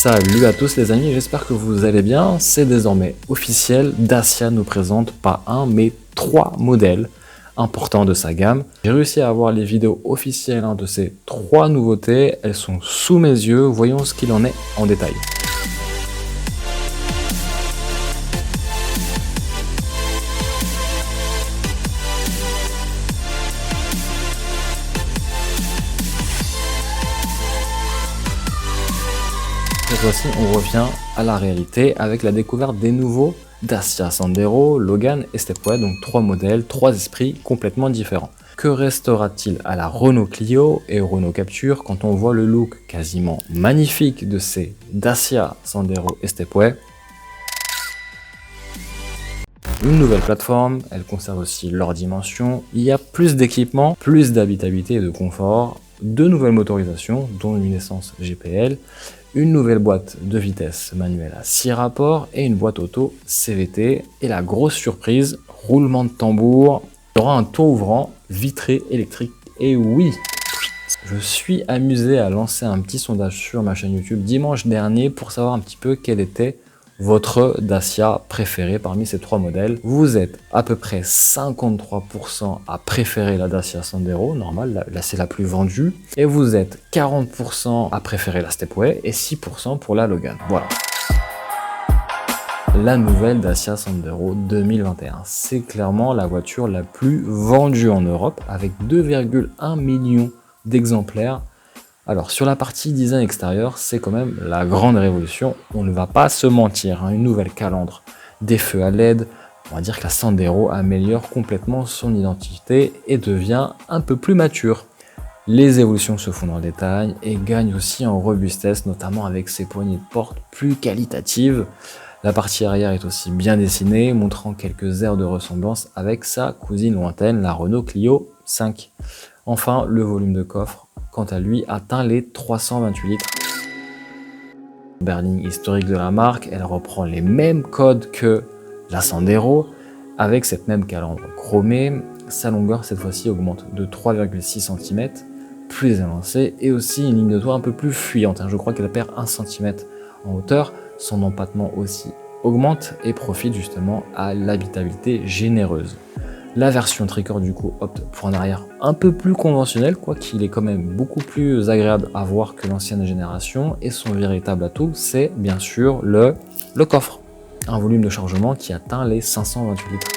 Salut à tous les amis, j'espère que vous allez bien. C'est désormais officiel, Dacia nous présente pas un mais 3 modèles importants de sa gamme. J'ai réussi à avoir les vidéos officielles de ces 3 nouveautés, elles sont sous mes yeux, voyons ce qu'il en est en détail. Cette fois-ci, on revient à la réalité avec la découverte des nouveaux Dacia Sandero, Logan et Stepway, donc 3 modèles, 3 esprits complètement différents. Que restera-t-il à la Renault Clio et Renault Captur quand on voit le look quasiment magnifique de ces Dacia Sandero et Stepway? Une nouvelle plateforme, elle conserve aussi leurs dimensions, il y a plus d'équipements, plus d'habitabilité et de confort, 2 nouvelles motorisations, dont une essence GPL, une nouvelle boîte de vitesse manuelle à 6 rapports et une boîte auto CVT. Et la grosse surprise, roulement de tambour, il y aura un toit ouvrant vitré électrique. Et oui, je suis amusé à lancer un petit sondage sur ma chaîne YouTube dimanche dernier pour savoir un petit peu quel était votre Dacia préféré parmi ces 3 modèles. Vous êtes à peu près 53% à préférer la Dacia Sandero, normal, là c'est la plus vendue. Et vous êtes 40% à préférer la Stepway et 6% pour la Logan. Voilà. La nouvelle Dacia Sandero 2021. C'est clairement la voiture la plus vendue en Europe avec 2,1 millions d'exemplaires. Alors sur la partie design extérieur, c'est quand même la grande révolution, on ne va pas se mentir, une nouvelle calandre, des feux à LED, on va dire que la Sandero améliore complètement son identité et devient un peu plus mature. Les évolutions se font dans le détail et gagnent aussi en robustesse, notamment avec ses poignées de porte plus qualitatives. La partie arrière est aussi bien dessinée, montrant quelques airs de ressemblance avec sa cousine lointaine, la Renault Clio 5. Enfin, le volume de coffre, quant à lui, atteint les 328 litres. Berline historique de la marque, elle reprend les mêmes codes que la Sandero, avec cette même calandre chromée. Sa longueur, cette fois-ci, augmente de 3,6 cm, plus élancée, et aussi une ligne de toit un peu plus fuyante. Je crois qu'elle perd 1 cm en hauteur. Son empattement aussi augmente et profite justement à l'habitabilité généreuse. La version Tricor du coup opte pour un arrière un peu plus conventionnel, quoiqu'il est quand même beaucoup plus agréable à voir que l'ancienne génération, et son véritable atout c'est bien sûr le coffre. Un volume de chargement qui atteint les 528 litres.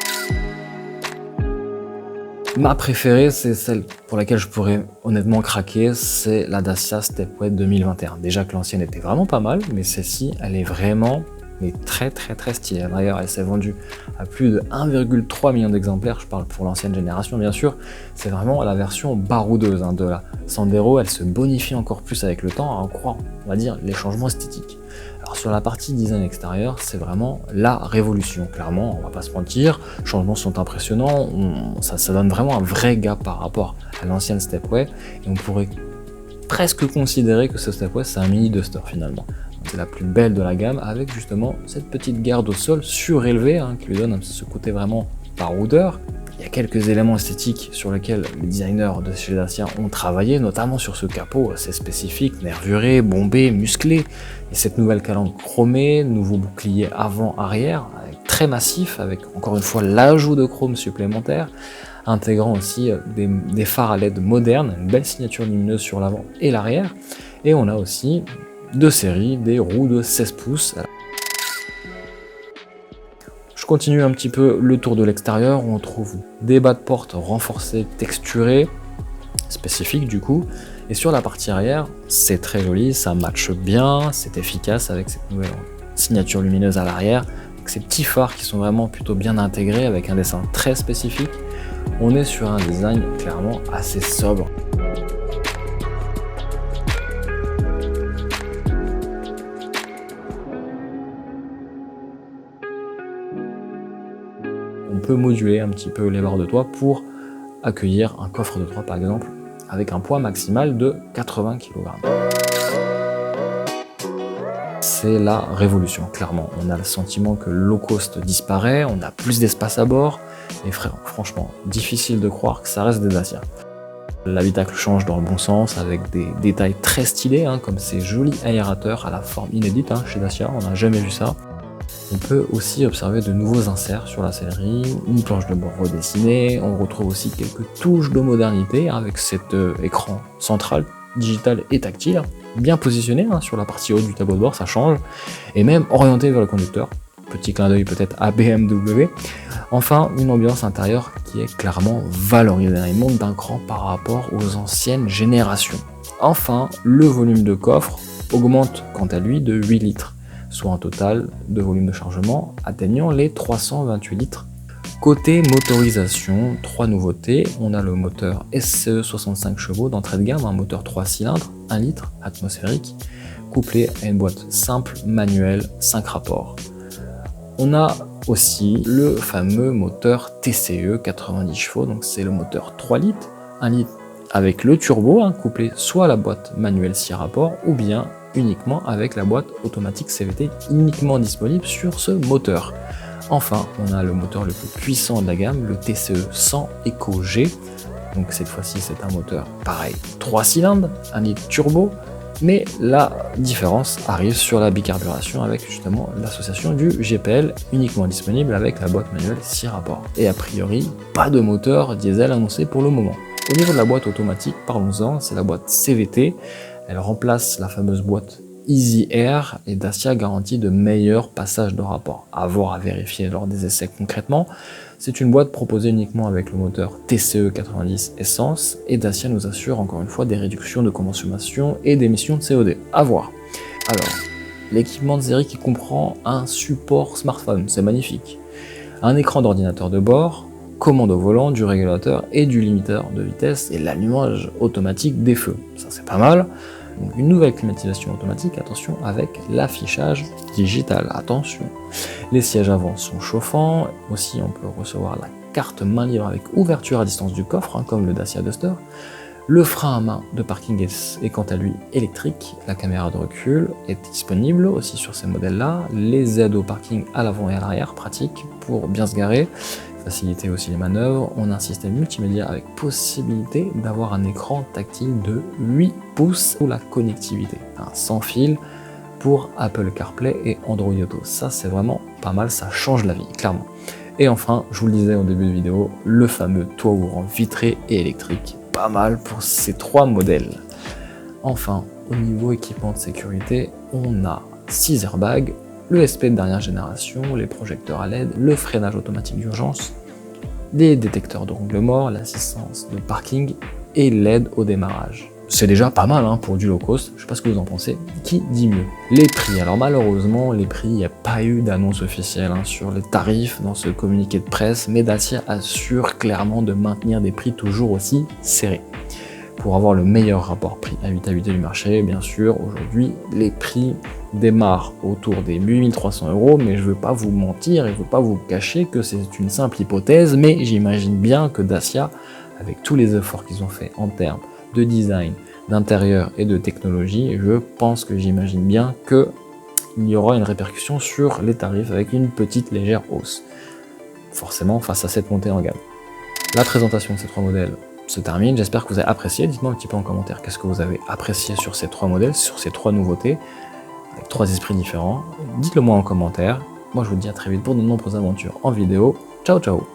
Ma préférée, c'est celle pour laquelle je pourrais honnêtement craquer, c'est la Dacia Stepway 2021. Déjà que l'ancienne était vraiment pas mal, mais celle-ci elle est vraiment très stylée. D'ailleurs, elle s'est vendue à plus de 1,3 million d'exemplaires. Je parle pour l'ancienne génération, bien sûr. C'est vraiment la version baroudeuse de la Sandero. Elle se bonifie encore plus avec le temps, à en croire, on va dire, les changements esthétiques. Alors, sur la partie design extérieur, c'est vraiment la révolution. Clairement, on va pas se mentir. Les changements sont impressionnants. Ça donne vraiment un vrai gap par rapport à l'ancienne Stepway. Et on pourrait presque considérer que ce Stepway, c'est un mini Duster finalement. C'est la plus belle de la gamme avec justement cette petite garde au sol surélevée qui lui donne ce côté vraiment baroudeur. Il y a quelques éléments esthétiques sur lesquels les designers de chez Dacia ont travaillé, notamment sur ce capot assez spécifique, nervuré, bombé, musclé. Et cette nouvelle calandre chromée, nouveau bouclier avant-arrière, très massif, avec encore une fois l'ajout de chrome supplémentaire, intégrant aussi des phares à LED modernes, une belle signature lumineuse sur l'avant et l'arrière. Et on a aussi de série des roues de 16 pouces. Je continue un petit peu le tour de l'extérieur où on trouve des bas de porte renforcés, texturés, spécifiques du coup. Et sur la partie arrière, c'est très joli, ça matche bien, c'est efficace avec cette nouvelle signature lumineuse à l'arrière, avec ces petits phares qui sont vraiment plutôt bien intégrés avec un dessin très spécifique. On est sur un design clairement assez sobre. On peut moduler un petit peu les barres de toit pour accueillir un coffre de toit par exemple avec un poids maximal de 80 kg. C'est la révolution, clairement. On a le sentiment que le low cost disparaît, on a plus d'espace à bord et franchement, difficile de croire que ça reste des Dacia. L'habitacle change dans le bon sens avec des détails très stylés, hein, comme ces jolis aérateurs à la forme inédite chez Dacia, on n'a jamais vu ça. On peut aussi observer de nouveaux inserts sur la sellerie, une planche de bord redessinée, on retrouve aussi quelques touches de modernité avec cet écran central, digital et tactile, bien positionné sur la partie haute du tableau de bord, ça change, et même orienté vers le conducteur. Petit clin d'œil peut-être à BMW. Enfin, une ambiance intérieure qui est clairement valorisée. Il monte d'un cran par rapport aux anciennes générations. Enfin, le volume de coffre augmente quant à lui de 8 litres, soit un total de volume de chargement atteignant les 328 litres. Côté motorisation, 3 nouveautés. On a le moteur SCE 65 chevaux d'entrée de gamme, un moteur 3 cylindres, 1 litre atmosphérique, couplé à une boîte simple manuelle 5 rapports. On a aussi le fameux moteur TCE 90 chevaux, donc c'est le moteur 3 litres, 1 litre avec le turbo, couplé soit à la boîte manuelle 6 rapports ou bien uniquement avec la boîte automatique CVT uniquement disponible sur ce moteur. Enfin, on a le moteur le plus puissant de la gamme, le TCE 100 Eco G, donc cette fois-ci c'est un moteur pareil, 3 cylindres, 1 litre turbo, mais la différence arrive sur la bicarburation avec justement l'association du GPL uniquement disponible avec la boîte manuelle 6 rapports. Et a priori, pas de moteur diesel annoncé pour le moment. Au niveau de la boîte automatique, parlons-en, c'est la boîte CVT. Elle remplace la fameuse boîte Easy Air et Dacia garantit de meilleurs passages de rapport. À voir, à vérifier lors des essais concrètement. C'est une boîte proposée uniquement avec le moteur TCE 90 essence et Dacia nous assure encore une fois des réductions de consommation et d'émissions de CO2. À voir. Alors, l'équipement de série qui comprend un support smartphone, c'est magnifique. Un écran d'ordinateur de bord, commande au volant, du régulateur et du limiteur de vitesse et l'allumage automatique des feux. Ça c'est pas mal. Donc une nouvelle climatisation automatique, attention, avec l'affichage digital, attention. Les sièges avant sont chauffants, aussi on peut recevoir la carte main libre avec ouverture à distance du coffre, comme le Dacia Duster. Le frein à main de parking est quant à lui électrique, la caméra de recul est disponible aussi sur ces modèles-là, les aides au parking à l'avant et à l'arrière, pratique pour bien se garer, faciliter aussi les manœuvres. On a un système multimédia avec possibilité d'avoir un écran tactile de 8 pouces pour la connectivité, sans fil pour Apple CarPlay et Android Auto. Ça c'est vraiment pas mal, ça change la vie, clairement. Et enfin, je vous le disais au début de vidéo, le fameux toit ouvrant vitré et électrique, pas mal pour ces 3 modèles. Enfin, au niveau équipement de sécurité, on a 6 airbags, le SP de dernière génération, les projecteurs à LED, le freinage automatique d'urgence, des détecteurs de rongles morts, l'assistance de parking et l'aide au démarrage. C'est déjà pas mal pour du low cost, je sais pas ce que vous en pensez, qui dit mieux. Les prix, alors malheureusement les prix, il n'y a pas eu d'annonce officielle sur les tarifs dans ce communiqué de presse, mais Dacia assure clairement de maintenir des prix toujours aussi serrés. Pour avoir le meilleur rapport prix-habitabilité du marché, bien sûr, aujourd'hui les prix démarrent autour des 8300 €, mais je veux pas vous mentir et je veux pas vous cacher que c'est une simple hypothèse, mais j'imagine bien que Dacia, avec tous les efforts qu'ils ont fait en termes de design, d'intérieur et de technologie, je pense que j'imagine bien qu'il y aura une répercussion sur les tarifs avec une petite légère hausse, forcément face à cette montée en gamme. La présentation de ces 3 modèles se termine, j'espère que vous avez apprécié, dites-moi un petit peu en commentaire qu'est-ce que vous avez apprécié sur ces 3 modèles, sur ces 3 nouveautés, avec 3 esprits différents, dites-le moi en commentaire, moi je vous dis à très vite pour de nombreuses aventures en vidéo, ciao ciao.